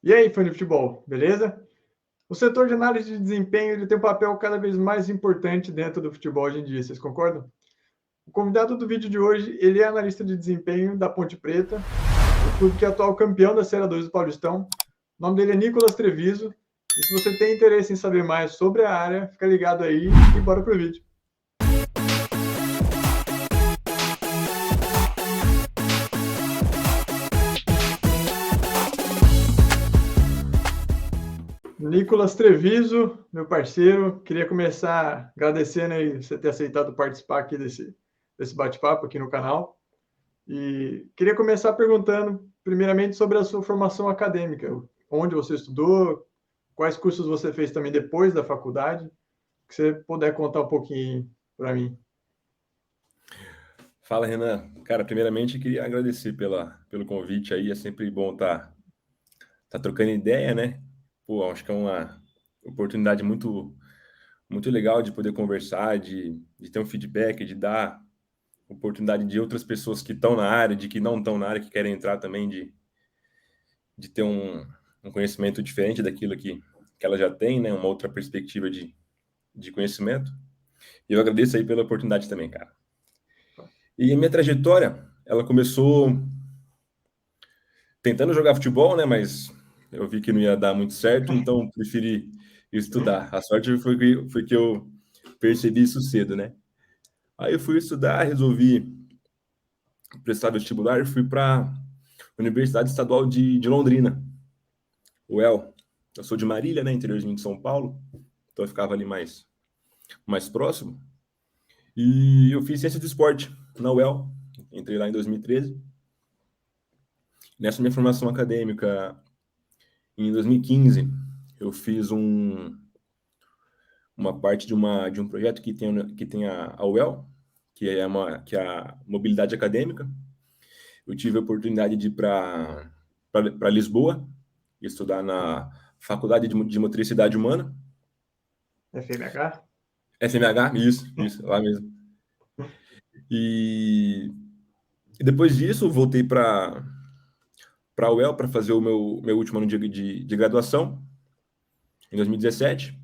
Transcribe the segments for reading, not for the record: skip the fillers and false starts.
E aí, fã de futebol, beleza? O setor de análise de desempenho ele tem um papel cada vez mais importante dentro do futebol hoje em dia, vocês concordam? O convidado do vídeo de hoje, ele é analista de desempenho da Ponte Preta, o clube que é atual campeão da Série 2 do Paulistão. O nome dele é Nicolas Treviso. E se você tem interesse em saber mais sobre a área, fica ligado aí e bora pro vídeo. Nicolas Treviso, meu parceiro, queria começar agradecendo aí você ter aceitado participar aqui desse bate-papo aqui no canal. E queria começar perguntando, primeiramente, sobre a sua formação acadêmica. Onde você estudou, quais cursos você fez também depois da faculdade, que você puder contar um pouquinho para mim. Fala, Renan. Cara, primeiramente, queria agradecer pelo convite aí. É sempre bom tá trocando ideia, né? Pô, acho que é uma oportunidade muito legal de poder conversar, de ter um feedback, de dar oportunidade de outras pessoas que estão na área, de que não estão na área, que querem entrar também, de ter um conhecimento diferente daquilo que ela já tem, né? Uma outra perspectiva de conhecimento. E eu agradeço aí pela oportunidade também, cara. E a minha trajetória, ela começou tentando jogar futebol, né? Mas eu vi que não ia dar muito certo, então preferi estudar. A sorte foi que eu percebi isso cedo, né? Aí eu fui estudar, resolvi prestar vestibular e fui para a Universidade Estadual de Londrina, UEL. Eu sou de Marília, né? Interiorzinho de São Paulo, então eu ficava ali mais próximo. E eu fiz ciência de esporte na UEL, entrei lá em 2013. Nessa minha formação acadêmica, em 2015, eu fiz uma parte de um projeto que tem a UEL, que é a mobilidade acadêmica. Eu tive a oportunidade de ir para Lisboa, estudar na Faculdade de Motricidade Humana. FMH? FMH, isso, lá mesmo. E depois disso, voltei para a UEL para fazer o meu último ano de graduação, em 2017.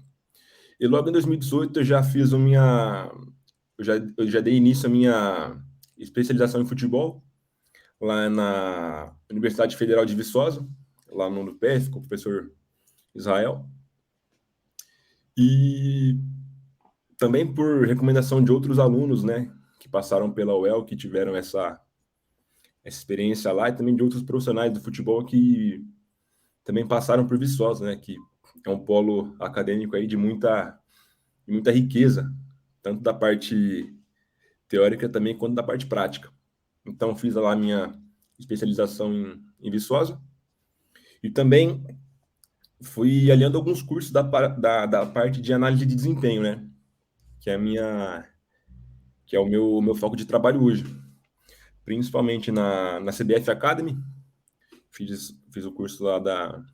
E logo em 2018 eu já fiz eu já dei início à minha especialização em futebol, lá na Universidade Federal de Viçosa, lá no UPF, com o professor Israel. E também por recomendação de outros alunos, né, que passaram pela UEL, que tiveram essa experiência lá, e também de outros profissionais do futebol que também passaram por Viçosa, né, que é um polo acadêmico aí de muita riqueza, tanto da parte teórica também quanto da parte prática. Então, fiz lá a minha especialização em Viçosa e também fui aliando alguns cursos da parte de análise de desempenho, né? Que é que é o meu foco de trabalho hoje. Principalmente na CBF Academy, fiz o curso lá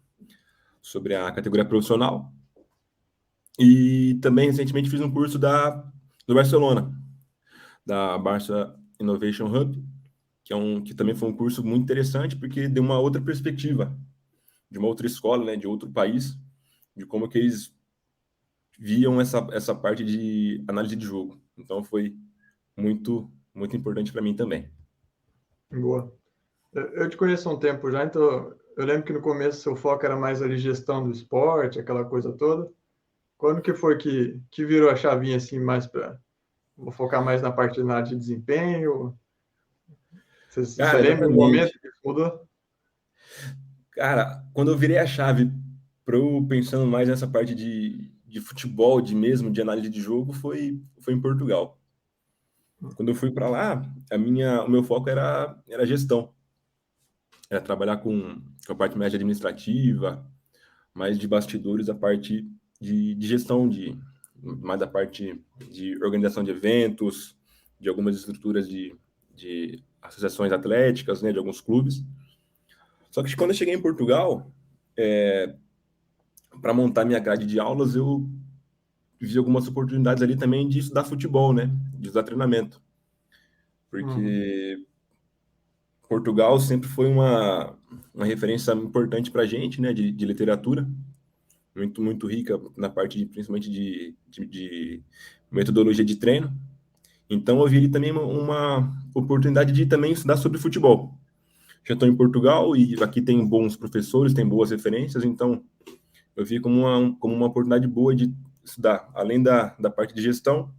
sobre a categoria profissional. E também, recentemente, fiz um curso do Barcelona, da Barça Innovation Hub, que também foi um curso muito interessante, porque deu uma outra perspectiva, de uma outra escola, né, de outro país, de como que eles viam essa parte de análise de jogo. Então, foi muito importante para mim também. Boa. Eu te conheço há um tempo já, então eu lembro que no começo seu foco era mais ali gestão do esporte, aquela coisa toda. Quando que foi que virou a chavinha assim mais para vou focar mais na parte de análise de desempenho? Você Cara, lembra o momento exatamente. que isso mudou? Cara, quando eu virei a chave para eu pensando mais nessa parte de futebol, de análise de jogo, foi em Portugal. Quando eu fui para lá, o meu foco era gestão. Era trabalhar com a parte mais administrativa, mais de bastidores, a parte de gestão, mais da parte de organização de eventos, de algumas estruturas de associações atléticas, né, de alguns clubes. Só que quando eu cheguei em Portugal, para montar minha grade de aulas, eu vi algumas oportunidades ali também de estudar futebol, né, de estudar treinamento. Uhum. Porque Portugal sempre foi uma referência importante para a gente, né, de literatura, muito rica na parte, principalmente de metodologia de treino. Então, eu vi ali também uma oportunidade de também estudar sobre futebol. Já estou em Portugal e aqui tem bons professores, tem boas referências, então eu vi como uma oportunidade boa de estudar, além da parte de gestão,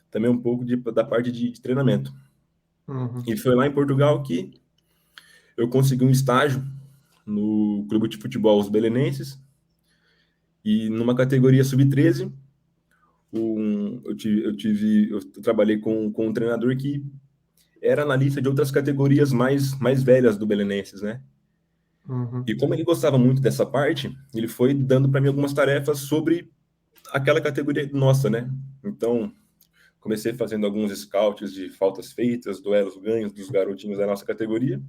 também um pouco da parte de treinamento. Uhum. E foi lá em Portugal que eu consegui um estágio no Clube de Futebol Os Belenenses, e numa categoria sub-13, eu trabalhei com um treinador que era analista de outras categorias mais velhas do Belenenses, né? Uhum. E como ele gostava muito dessa parte, ele foi dando para mim algumas tarefas sobre aquela categoria nossa, né? Então, comecei fazendo alguns scouts de faltas feitas, duelos ganhos dos garotinhos da nossa categoria.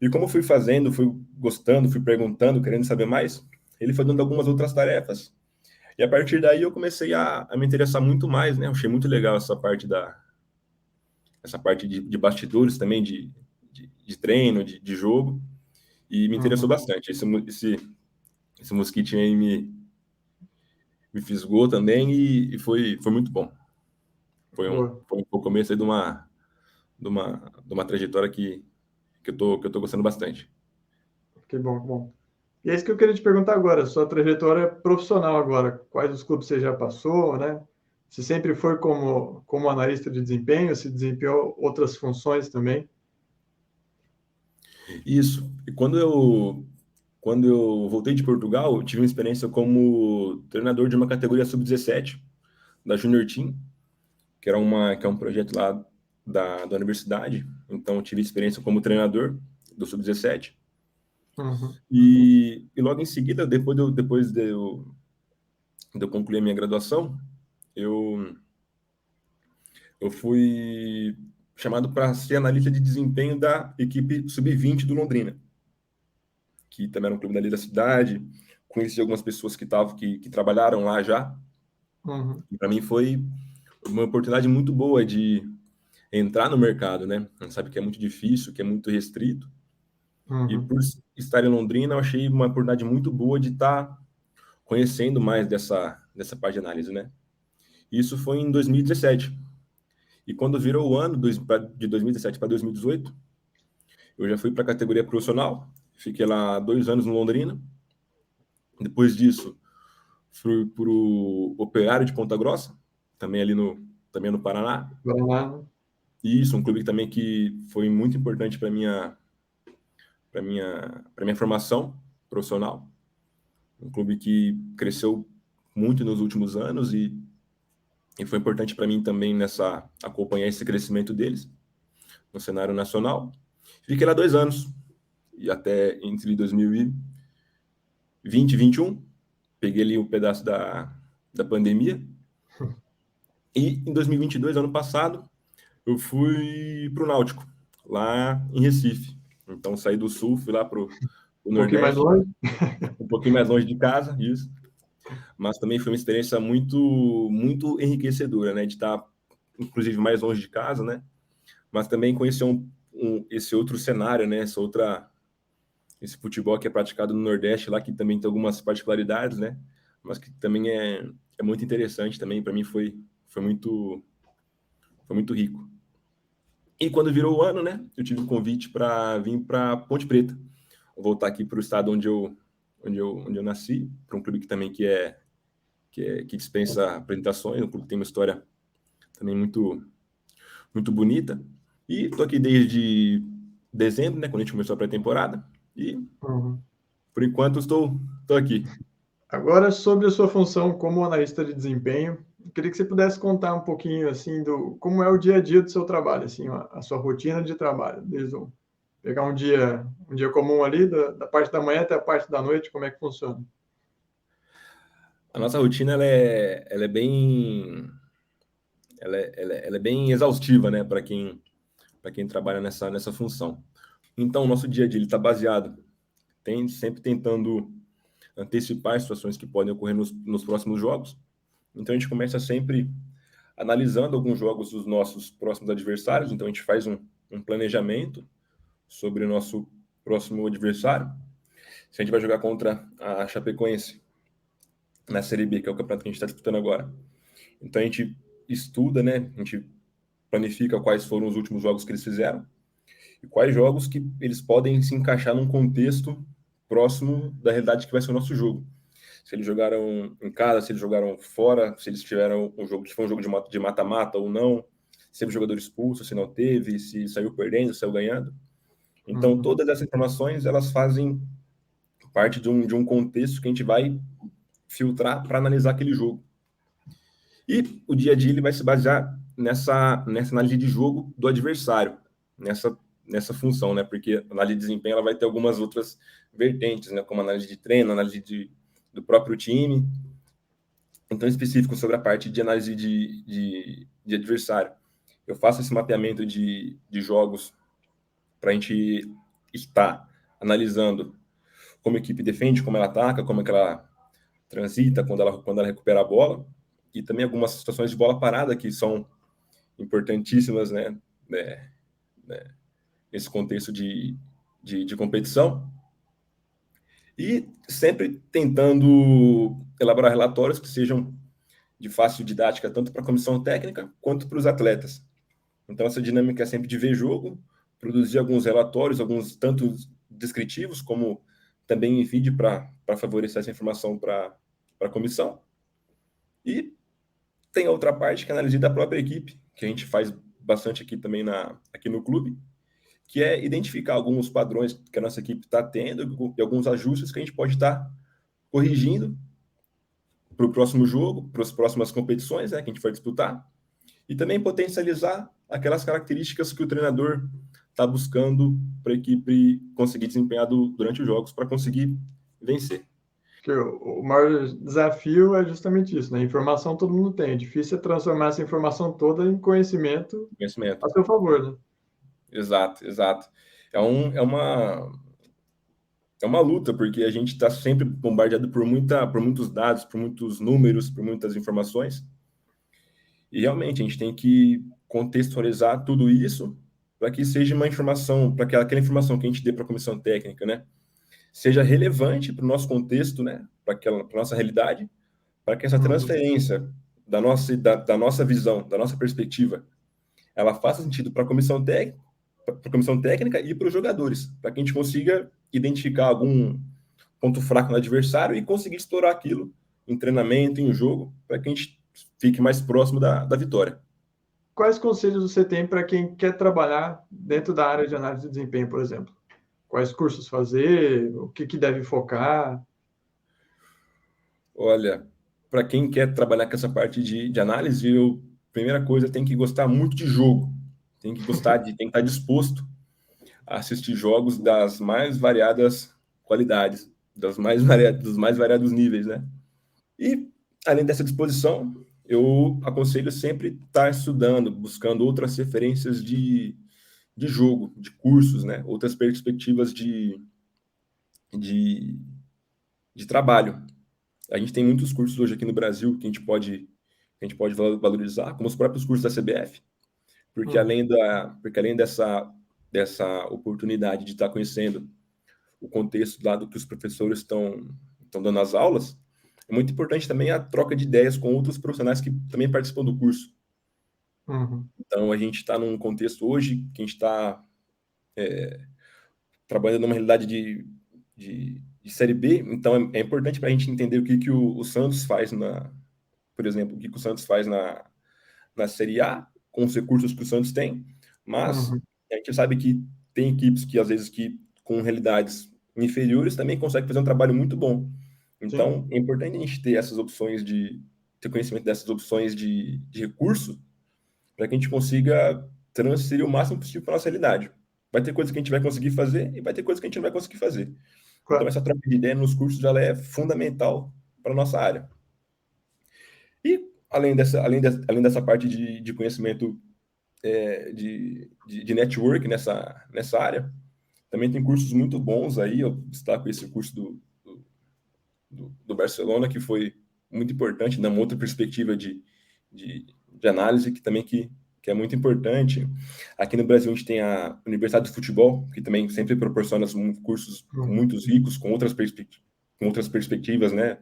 E como fui fazendo, fui gostando, fui perguntando, querendo saber mais, ele foi dando algumas outras tarefas. E a partir daí eu comecei a me interessar muito mais, né? Eu achei muito legal essa parte de bastidores também, de treino, de jogo, e me interessou Uhum. bastante. Esse mosquitinho aí me fisgou também e foi muito bom. Boa. Foi o começo aí de uma trajetória que eu tô gostando bastante. Que bom, que bom. E é isso que eu queria te perguntar agora, sua trajetória profissional agora, quais os clubes você já passou, né? Se sempre foi como analista de desempenho, se desempenhou outras funções também? Isso. E quando eu voltei de Portugal, eu tive uma experiência como treinador de uma categoria sub-17 da Junior Team, que é um projeto lá da universidade. Então, eu tive experiência como treinador do sub-17. Uhum. E logo em seguida, depois de eu concluir a minha graduação, eu, eu fui chamado para ser analista de desempenho da equipe sub-20 do Londrina, que também era um clube dali da cidade. Conheci algumas pessoas que trabalharam lá já. Uhum. E para mim foi uma oportunidade muito boa de entrar no mercado, né? A gente sabe que é muito difícil, que é muito restrito. E Uhum. por estar em Londrina, eu achei uma oportunidade muito boa de estar conhecendo mais dessa parte de análise, né? Isso foi em 2017. E quando virou o ano de 2017 para 2018, eu já fui para a categoria profissional. Fiquei lá 2 anos no Londrina. Depois disso, fui para o Operário de Ponta Grossa, também no Paraná. Paraná. E isso, um clube também que foi muito importante para minha formação profissional. Um clube que cresceu muito nos últimos anos e foi importante para mim também acompanhar esse crescimento deles no cenário nacional. Fiquei lá 2 anos, e até entre 2020 e 2021, peguei ali um pedaço da pandemia, e em 2022, ano passado, eu fui para o Náutico, lá em Recife. Então, saí do Sul, fui lá para o Um pouquinho mais Nordeste, longe? um pouquinho mais longe de casa, isso. Mas também foi uma experiência muito, muito enriquecedora, né? De estar, inclusive, mais longe de casa, né? Mas também conhecer esse outro cenário, né? Esse futebol que é praticado no Nordeste, lá que também tem algumas particularidades, né? Mas que também é muito interessante também. Para mim foi muito rico. E quando virou o ano, né? Eu tive um convite para vir para Ponte Preta, voltar aqui para o estado onde eu nasci, para um clube que dispensa apresentações, um clube que tem uma história também muito muito bonita. E estou aqui desde dezembro, né? Quando a gente começou a pré-temporada. E Uhum. por enquanto estou aqui. Agora, sobre a sua função como analista de desempenho, eu queria que você pudesse contar um pouquinho assim do como é o dia a dia do seu trabalho, assim, a sua rotina de trabalho, pegar um dia comum ali, da parte da manhã até a parte da noite, como é que funciona? A nossa rotina ela é bem exaustiva, né, para quem trabalha nessa função. Então, o nosso dia a dia está baseado sempre tentando antecipar as situações que podem ocorrer nos próximos jogos. Então, a gente começa sempre analisando alguns jogos dos nossos próximos adversários. Então, a gente faz um planejamento sobre o nosso próximo adversário. Se a gente vai jogar contra a Chapecoense na Série B, que é o campeonato que a gente está disputando agora. Então a gente estuda, né? A gente planifica quais foram os últimos jogos que eles fizeram e quais jogos que eles podem se encaixar num contexto próximo da realidade que vai ser o nosso jogo. Se eles jogaram em casa, se eles jogaram fora, se eles tiveram um jogo que foi um jogo de mata-mata ou não, se teve jogador expulso, se não teve, se saiu perdendo, se saiu ganhando. Então, todas essas informações, elas fazem parte de um contexto que a gente vai filtrar para analisar aquele jogo. E o dia a dia ele vai se basear nessa análise de jogo do adversário, nessa função, né? Porque a análise de desempenho ela vai ter algumas outras vertentes, né? Como análise de treino, análise do próprio time. Então, específico sobre a parte de análise de adversário. Eu faço esse mapeamento de jogos para a gente estar analisando como a equipe defende, como ela ataca, como é que ela transita quando ela recupera a bola, e também algumas situações de bola parada que são importantíssimas, né, nesse contexto de competição, e sempre tentando elaborar relatórios que sejam de fácil didática, tanto para a comissão técnica quanto para os atletas. Então, essa dinâmica é sempre de ver jogo, produzir alguns relatórios, alguns tanto descritivos, como também em vídeo para favorecer essa informação para a comissão. E tem a outra parte, que é a análise da própria equipe, que a gente faz bastante aqui também aqui no clube, que é identificar alguns padrões que a nossa equipe está tendo e alguns ajustes que a gente pode estar corrigindo para o próximo jogo, para as próximas competições, né, que a gente vai disputar, e também potencializar aquelas características que o treinador está buscando para a equipe conseguir desempenhar durante os jogos, para conseguir vencer. Que o maior desafio é justamente isso, né? Informação todo mundo tem. É difícil é transformar essa informação toda em conhecimento a seu favor, né? Exato, exato. É uma luta, porque a gente está sempre bombardeado por muitos dados, por muitos números, por muitas informações. E realmente a gente tem que contextualizar tudo isso para que seja uma informação, para que aquela informação que a gente dê para a comissão técnica, né, seja relevante para o nosso contexto, né, para a nossa realidade, para que essa transferência da nossa visão, da nossa perspectiva, ela faça sentido para a comissão técnica e para os jogadores, para que a gente consiga identificar algum ponto fraco no adversário e conseguir explorar aquilo em treinamento, em jogo, para que a gente fique mais próximo da vitória. Quais conselhos você tem para quem quer trabalhar dentro da área de análise de desempenho, por exemplo? Quais cursos fazer? O que deve focar? Olha, para quem quer trabalhar com essa parte de análise, primeira coisa, tem que gostar muito de jogo. Tem que estar disposto a assistir jogos das mais variadas qualidades, dos mais variados níveis, né? E, além dessa disposição, eu aconselho sempre estar estudando, buscando outras referências de jogo, de cursos, né? Outras perspectivas de trabalho. A gente tem muitos cursos hoje aqui no Brasil que a gente pode valorizar, como os próprios cursos da CBF, porque além dessa oportunidade de estar conhecendo o contexto lá do que os professores estão dando as aulas, é muito importante também a troca de ideias com outros profissionais que também participam do curso. Então, a gente está num contexto hoje que a gente está trabalhando numa realidade de Série B, então é importante para a gente entender o que o Santos faz por exemplo, o que o Santos faz na Série A, com os recursos que o Santos tem, mas a gente sabe que tem equipes que, às vezes, com realidades inferiores, também conseguem fazer um trabalho muito bom. Então, é importante a gente ter essas opções ter conhecimento dessas opções de recurso, para que a gente consiga transferir o máximo possível para a nossa realidade. Vai ter coisas que a gente vai conseguir fazer e vai ter coisas que a gente não vai conseguir fazer. Claro. Então, essa troca de ideia nos cursos ela é fundamental para a nossa área. E, além dessa parte de conhecimento de network nessa área, também tem cursos muito bons aí. Eu destaco esse curso do Barcelona, que foi muito importante, dá uma outra perspectiva de análise que também que que é muito importante. Aqui no Brasil a gente tem a Universidade de Futebol, que também sempre proporciona cursos muito ricos, com outras perspectivas, né?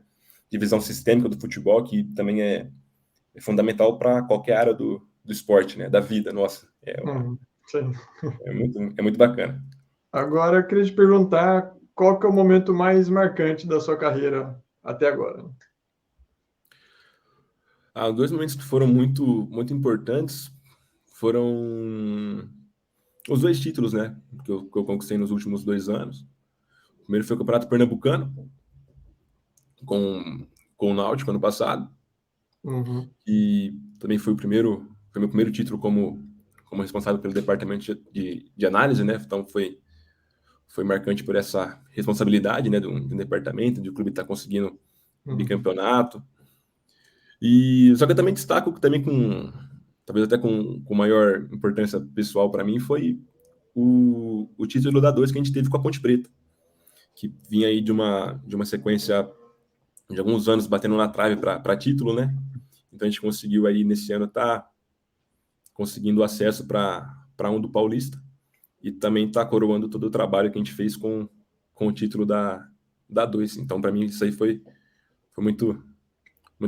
De visão sistêmica do futebol, que também é fundamental para qualquer área do esporte, né? Da vida, nossa. Sim. É muito bacana. Agora, eu queria te perguntar qual que é o momento mais marcante da sua carreira até agora? Dois momentos que foram muito importantes foram os dois títulos, né? Que eu conquistei nos últimos 2 anos. O primeiro foi o Campeonato Pernambucano, com o Náutico ano passado, e também foi meu primeiro título como responsável pelo departamento de análise, né? Então foi marcante por essa responsabilidade, né? De um departamento, de o clube estar conseguindo bicampeonato. E só que eu também destaco que também talvez até com maior importância pessoal para mim foi o título da 2 que a gente teve com a Ponte Preta, que vinha aí de uma sequência de alguns anos batendo na trave para título, né? Então a gente conseguiu aí nesse ano tá conseguindo acesso para um do Paulista e também tá coroando todo o trabalho que a gente fez com o título da 2. Então para mim isso aí foi muito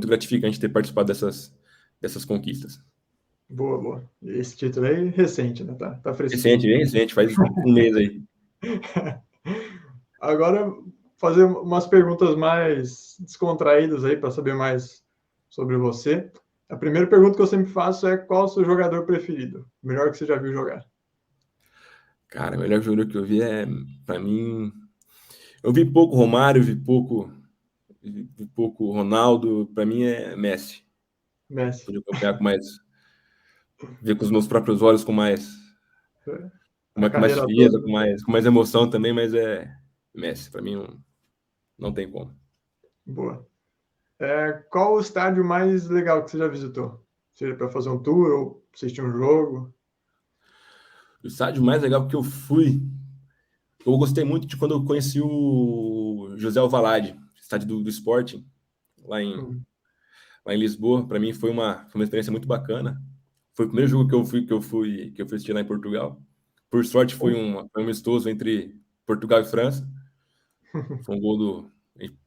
gratificante ter participado dessas conquistas. Boa, boa. Esse título aí recente, né? Tá fresquinho. Recente, bem recente, faz um mês aí. Agora, fazer umas perguntas mais descontraídas aí para saber mais sobre você. A primeira pergunta que eu sempre faço é qual o seu jogador preferido? O melhor que você já viu jogar? Cara, o melhor jogador que eu vi para mim, eu vi pouco Romário, vi pouco Ronaldo, para mim é Messi. Messi. Pude acompanhar ver com os meus próprios olhos com mais A com mais carreira frieza, toda, né? com mais emoção também, mas é Messi, para mim não tem como. Boa. Qual o estádio mais legal que você já visitou? Seja para fazer um tour ou assistir um jogo? O estádio mais legal que eu gostei muito de quando eu conheci o José Alvalade, estádio do Sporting, lá em, lá em Lisboa. Para mim foi uma experiência muito bacana. Foi o primeiro jogo que eu fui assistir lá em Portugal. Por sorte foi um amistoso entre Portugal e França. Foi um gol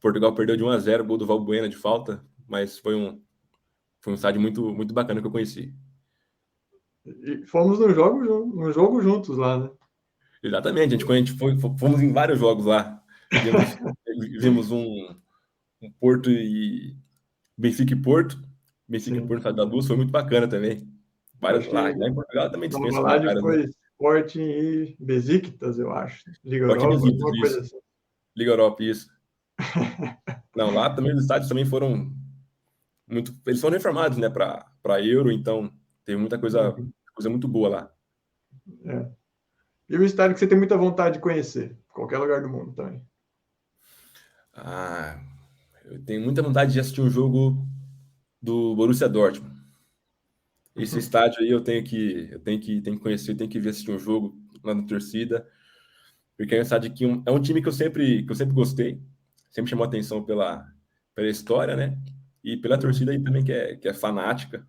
Portugal perdeu de 1-0, gol do Valbuena de falta, mas foi um estádio muito bacana que eu conheci. E fomos no jogo juntos lá, né? Exatamente, a gente fomos em vários jogos lá. Vimos um Porto e Benfica e Porto. Benfica e Sim. Porto da Luz foi muito bacana também. Vários Acho que lá em Portugal também na dispensa Valade comentários, né? foi Sporting e Besiktas, eu acho. Liga Forte Europa, Besiktas, alguma coisa isso. assim. Liga Europa, isso. Não, lá também os estádios também foram muito. Eles foram reformados, né, para Euro, então teve muita coisa muito boa lá. É. E o estádio que você tem muita vontade de conhecer? Qualquer lugar do mundo também. Ah, eu tenho muita vontade de assistir um jogo do Borussia Dortmund. Esse estádio aí tenho que conhecer, tenho que ver assistir um jogo lá na torcida, porque é um estádio que é um time que eu sempre gostei, sempre chamou atenção pela história, né? E pela torcida aí também que é fanática.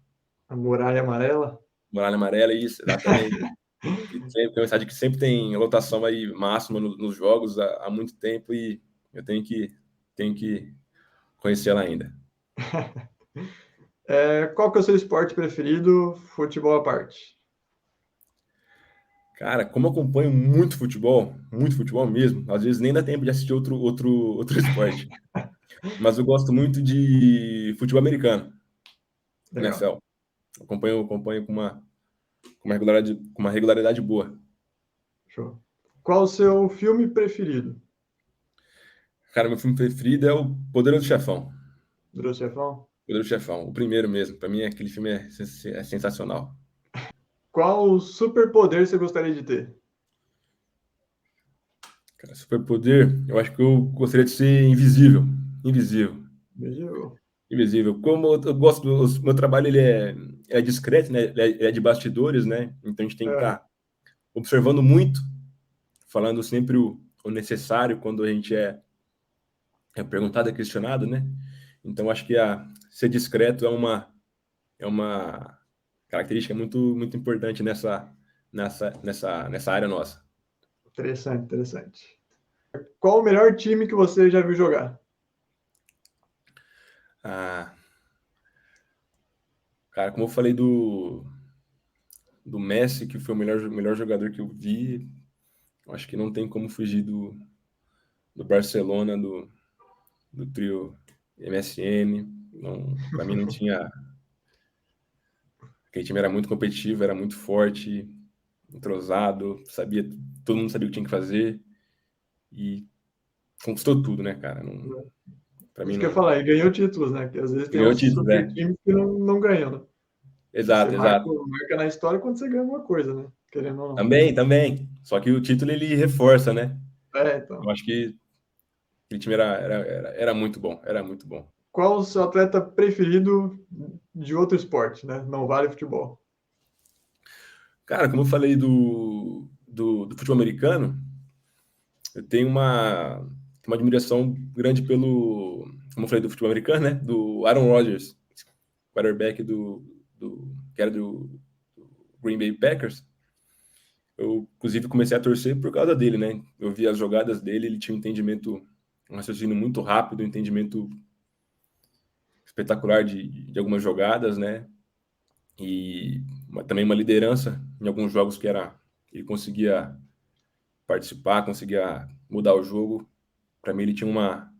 A Muralha Amarela? Muralha Amarela, isso, exatamente. E sempre, é um estádio que sempre tem lotação aí máxima nos jogos há muito tempo e eu tenho que conhecer ela ainda. Qual que é o seu esporte preferido, futebol à parte? Cara, como eu acompanho muito futebol mesmo, às vezes nem dá tempo de assistir outro esporte. Mas eu gosto muito de futebol americano, Legal. NFL. Acompanho com uma regularidade boa. Show. Qual o seu filme preferido? Cara, meu filme preferido é o Poderoso Chefão. Do Chefão? Poderoso Chefão, o primeiro mesmo. Para mim, aquele filme é sensacional. Qual superpoder você gostaria de ter? Cara, superpoder, eu acho que eu gostaria de ser invisível. Invisível. Veja. Invisível. Como eu gosto do meu trabalho, ele é discreto, né? Ele é de bastidores, né? Então a gente tem que estar observando muito, falando sempre o necessário quando a gente é perguntado, é questionado, né? Então acho que ser discreto é uma característica muito importante nessa área nossa. Interessante, interessante. Qual o melhor time que você já viu jogar? Cara, como eu falei do Messi, que foi o melhor jogador que eu vi, eu acho que não tem como fugir do Barcelona, do trio MSN. Para mim não tinha. Aquele time era muito competitivo, era muito forte, entrosado, todo mundo sabia o que tinha que fazer e conquistou tudo, né, cara? Para mim Isso que eu ia não. falar, e ganhou títulos, né? Que às vezes tem Ganhou uns título, super né? times que não ganham, né? Você Exato, exato. marca na história quando você ganha alguma coisa, né? Querendo ou não. Também. Só que o título ele reforça, né? Eu Então. acho que aquele time era muito bom, era muito bom. Qual o seu atleta preferido de outro esporte, né? Não vale futebol. Cara, como eu falei do futebol americano, eu tenho uma admiração grande como eu falei do futebol americano, né? Do Aaron Rodgers, quarterback que era do Green Bay Packers. Eu, inclusive, comecei a torcer por causa dele, né? Eu vi as jogadas dele, ele tinha um raciocínio muito rápido, um entendimento espetacular de algumas jogadas, né? E também uma liderança em alguns jogos ele conseguia participar, conseguia mudar o jogo. Para mim, ele tinha uma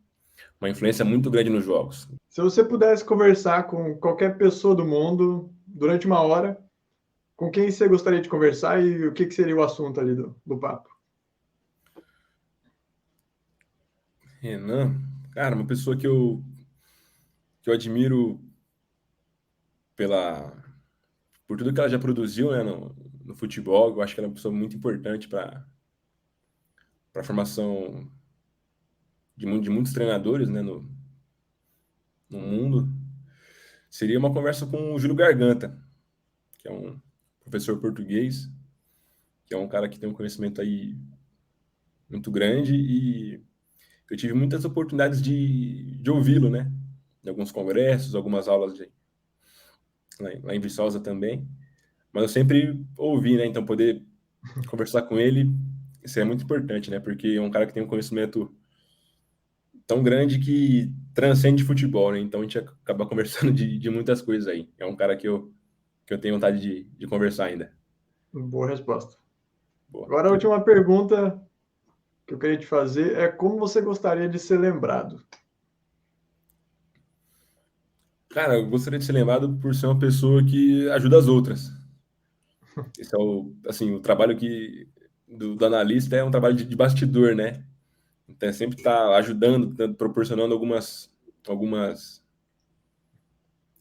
influência muito grande nos jogos. Se você pudesse conversar com qualquer pessoa do mundo durante uma hora, com quem você gostaria de conversar e o que seria o assunto ali do papo? Renan, cara, uma pessoa que eu admiro por tudo que ela já produziu, né, no futebol. Eu acho que ela é uma pessoa muito importante para a formação de muitos treinadores, né, no mundo. Seria uma conversa com o Júlio Garganta, que é um professor português, que é um cara que tem um conhecimento aí muito grande, e eu tive muitas oportunidades de ouvi-lo, né, em alguns congressos, algumas aulas lá em Viçosa também, mas eu sempre ouvi, né, então poder conversar com ele, isso é muito importante, né, porque é um cara que tem um conhecimento tão grande que transcende futebol, né, então a gente acaba conversando de muitas coisas aí. É um cara que eu tenho vontade de conversar ainda. Boa resposta. Boa. Agora a última pergunta que eu queria te fazer é como você gostaria de ser lembrado? Cara, eu gostaria de ser lembrado por ser uma pessoa que ajuda as outras. Esse é o trabalho do analista é um trabalho de bastidor, né? Então é sempre estar ajudando, proporcionando algumas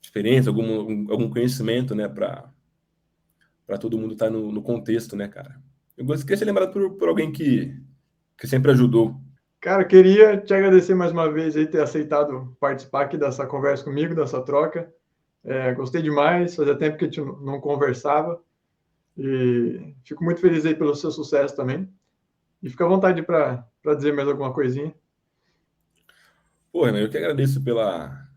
experiências, algum conhecimento, né, para todo mundo estar no contexto, né, cara? Eu queria ser lembrado por alguém que sempre ajudou. Cara, queria te agradecer mais uma vez aí ter aceitado participar aqui dessa conversa comigo, dessa troca. Gostei demais, fazia tempo que a gente não conversava e fico muito feliz aí pelo seu sucesso também. E fica à vontade para dizer mais alguma coisinha. Pô, Renan, eu que agradeço pela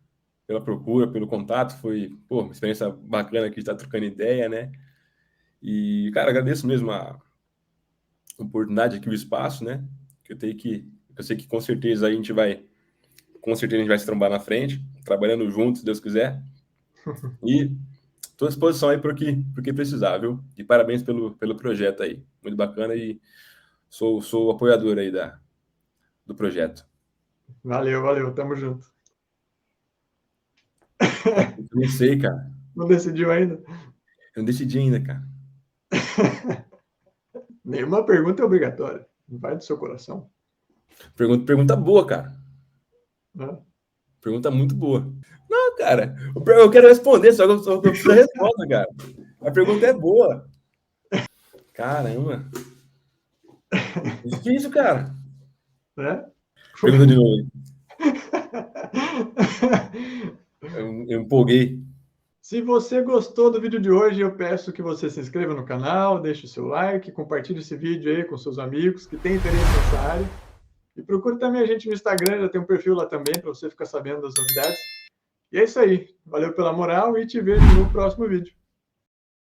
procura, pelo contato. Foi, pô, uma experiência bacana aqui estar trocando ideia, né? E, cara, agradeço mesmo a oportunidade aqui, o espaço, né? Eu sei que com certeza com certeza a gente vai se trombar na frente, trabalhando juntos, se Deus quiser. E estou à disposição aí para o que precisar, viu? E parabéns pelo projeto aí. Muito bacana e sou apoiador aí do projeto. Valeu, tamo junto. Eu não sei, cara. Não decidiu ainda? Eu não decidi ainda, cara. Nenhuma pergunta é obrigatória. Vai do seu coração. Pergunta boa, cara. Né? Pergunta muito boa. Não, cara, eu quero responder, só que eu preciso da resposta, cara. A pergunta é boa. Caramba. Que isso, cara? Né? Pergunta de novo. Eu empolguei. Se você gostou do vídeo de hoje, eu peço que você se inscreva no canal, deixe o seu like, compartilhe esse vídeo aí com seus amigos que têm interesse nessa área. E procure também a gente no Instagram, já tem um perfil lá também para você ficar sabendo das novidades. E é isso aí. Valeu pela moral e te vejo no próximo vídeo.